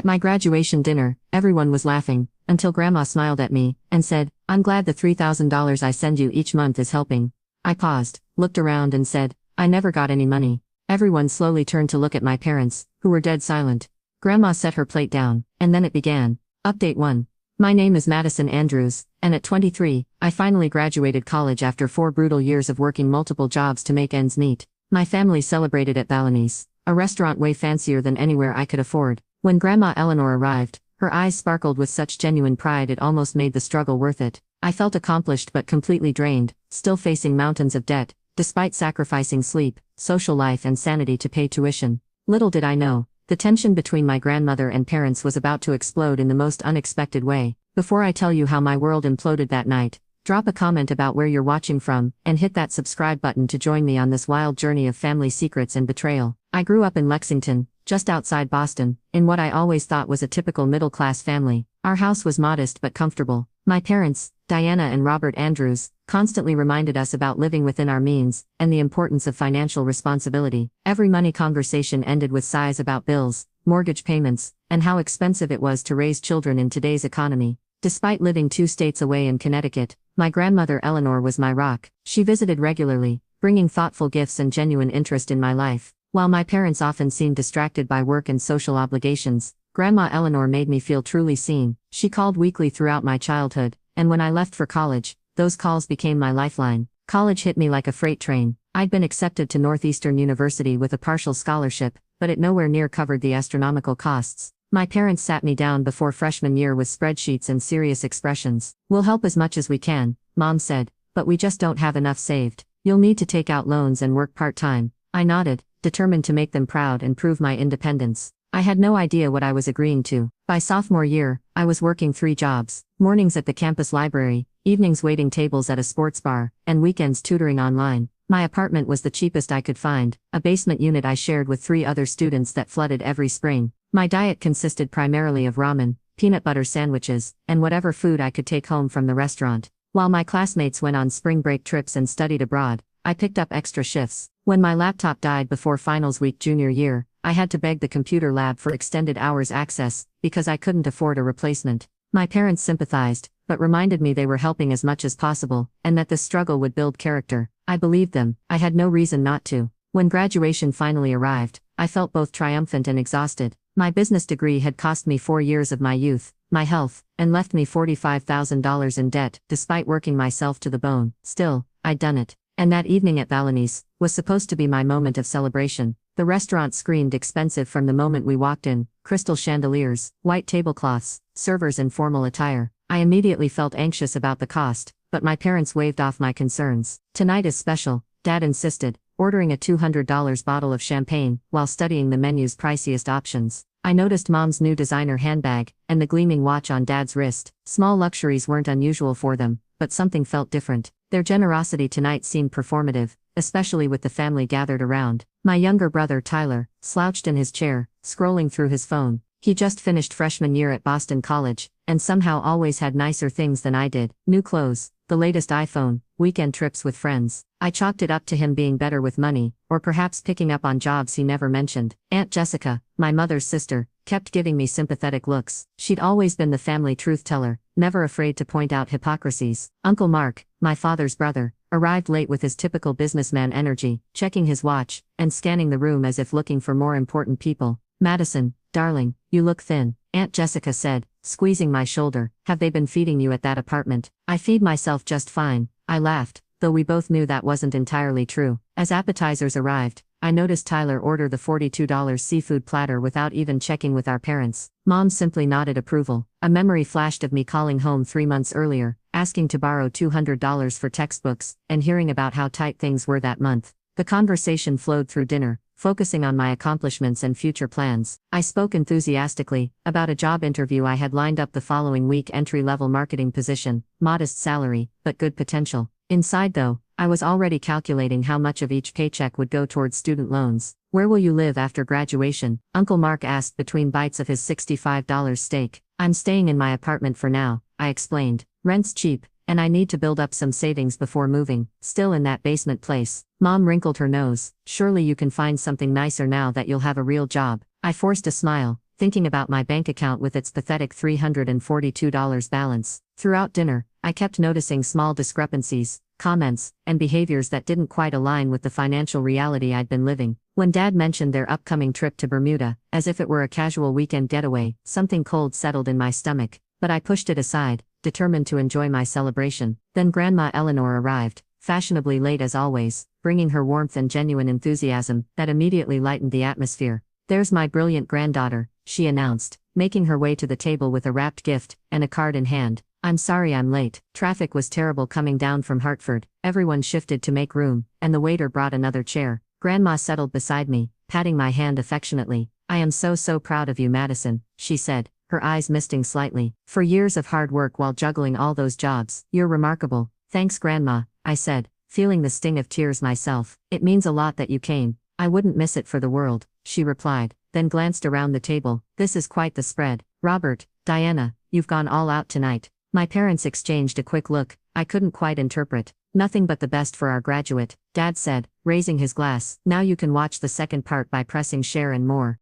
At my graduation dinner, everyone was laughing, until Grandma smiled at me and said, "I'm glad the $3,000 I send you each month is helping." I paused, looked around and said, "I never got any money." Everyone slowly turned to look at my parents, who were dead silent. Grandma set her plate down, and then it began. Update 1. My name is Madison Andrews, and at 23, I finally graduated college after 4 brutal years of working multiple jobs to make ends meet. My family celebrated at Balinese, a restaurant way fancier than anywhere I could afford. When Grandma Eleanor arrived, her eyes sparkled with such genuine pride it almost made the struggle worth it. I felt accomplished but completely drained, still facing mountains of debt, despite sacrificing sleep, social life and sanity to pay tuition. Little did I know, the tension between my grandmother and parents was about to explode in the most unexpected way. Before I tell you how my world imploded that night, drop a comment about where you're watching from, and hit that subscribe button to join me on this wild journey of family secrets and betrayal. I grew up in Lexington, just outside Boston, in what I always thought was a typical middle-class family. Our house was modest but comfortable. My parents, Diana and Robert Andrews, constantly reminded us about living within our means, and the importance of financial responsibility. Every money conversation ended with sighs about bills, mortgage payments, and how expensive it was to raise children in today's economy. Despite living 2 states away in Connecticut, my grandmother Eleanor was my rock. She visited regularly, bringing thoughtful gifts and genuine interest in my life. While my parents often seemed distracted by work and social obligations, Grandma Eleanor made me feel truly seen. She called weekly throughout my childhood, and when I left for college, those calls became my lifeline. College hit me like a freight train. I'd been accepted to Northeastern University with a partial scholarship, but it nowhere near covered the astronomical costs. My parents sat me down before freshman year with spreadsheets and serious expressions. "We'll help as much as we can," Mom said, "but we just don't have enough saved. You'll need to take out loans and work part-time." I nodded, determined to make them proud and prove my independence. I had no idea what I was agreeing to. By sophomore year, I was working 3 jobs: mornings at the campus library, evenings waiting tables at a sports bar, and weekends tutoring online. My apartment was the cheapest I could find, a basement unit I shared with 3 other students that flooded every spring. My diet consisted primarily of ramen, peanut butter sandwiches, and whatever food I could take home from the restaurant. While my classmates went on spring break trips and studied abroad, I picked up extra shifts. When my laptop died before finals week junior year, I had to beg the computer lab for extended hours access, because I couldn't afford a replacement. My parents sympathized, but reminded me they were helping as much as possible, and that this struggle would build character. I believed them. I had no reason not to. When graduation finally arrived, I felt both triumphant and exhausted. My business degree had cost me 4 years of my youth, my health, and left me $45,000 in debt, despite working myself to the bone. Still, I'd done it. And that evening at Balinese was supposed to be my moment of celebration. The restaurant screamed expensive from the moment we walked in: crystal chandeliers, white tablecloths, servers in formal attire. I immediately felt anxious about the cost, but my parents waved off my concerns. "Tonight is special," Dad insisted, ordering a $200 bottle of champagne while studying the menu's priciest options. I noticed Mom's new designer handbag and the gleaming watch on Dad's wrist. Small luxuries weren't unusual for them, but something felt different. Their generosity tonight seemed performative, especially with the family gathered around. My younger brother Tyler slouched in his chair, scrolling through his phone. He just finished freshman year at Boston College, and somehow always had nicer things than I did: new clothes, the latest iPhone, weekend trips with friends. I chalked it up to him being better with money, or perhaps picking up on jobs he never mentioned. Aunt Jessica, my mother's sister, kept giving me sympathetic looks. She'd always been the family truth teller, never afraid to point out hypocrisies. Uncle Mark, my father's brother, arrived late with his typical businessman energy, checking his watch, and scanning the room as if looking for more important people. "Madison, darling, you look thin," Aunt Jessica said, squeezing my shoulder. "Have they been feeding you at that apartment?" "I feed myself just fine," I laughed, though we both knew that wasn't entirely true. As appetizers arrived, I noticed Tyler order the $42 seafood platter without even checking with our parents. Mom simply nodded approval. A memory flashed of me calling home 3 months earlier, asking to borrow $200 for textbooks, and hearing about how tight things were that month. The conversation flowed through dinner, focusing on my accomplishments and future plans. I spoke enthusiastically about a job interview I had lined up the following week: entry-level marketing position, modest salary, but good potential. Inside though, I was already calculating how much of each paycheck would go towards student loans. "Where will you live after graduation?" Uncle Mark asked between bites of his $65 steak. "I'm staying in my apartment for now," I explained. "Rent's cheap, and I need to build up some savings before moving." "Still in that basement place?" Mom wrinkled her nose. "Surely you can find something nicer now that you'll have a real job." I forced a smile, thinking about my bank account with its pathetic $342 balance. Throughout dinner, I kept noticing small discrepancies, comments, and behaviors that didn't quite align with the financial reality I'd been living. When Dad mentioned their upcoming trip to Bermuda, as if it were a casual weekend getaway, something cold settled in my stomach, but I pushed it aside, determined to enjoy my celebration. Then Grandma Eleanor arrived, fashionably late as always, bringing her warmth and genuine enthusiasm that immediately lightened the atmosphere. "There's my brilliant granddaughter," she announced, making her way to the table with a wrapped gift and a card in hand. "I'm sorry I'm late. Traffic was terrible coming down from Hartford." Everyone shifted to make room, and the waiter brought another chair. Grandma settled beside me, patting my hand affectionately. "I am so proud of you, Madison," she said, her eyes misting slightly. "For years of hard work while juggling all those jobs. You're remarkable." "Thanks, Grandma," I said, feeling the sting of tears myself. "It means a lot that you came." "I wouldn't miss it for the world," she replied, then glanced around the table. "This is quite the spread. Robert, Diana, you've gone all out tonight." My parents exchanged a quick look. I couldn't quite interpret. "Nothing but the best for our graduate," Dad said, raising his glass. "Now you can watch the second part by pressing share and more."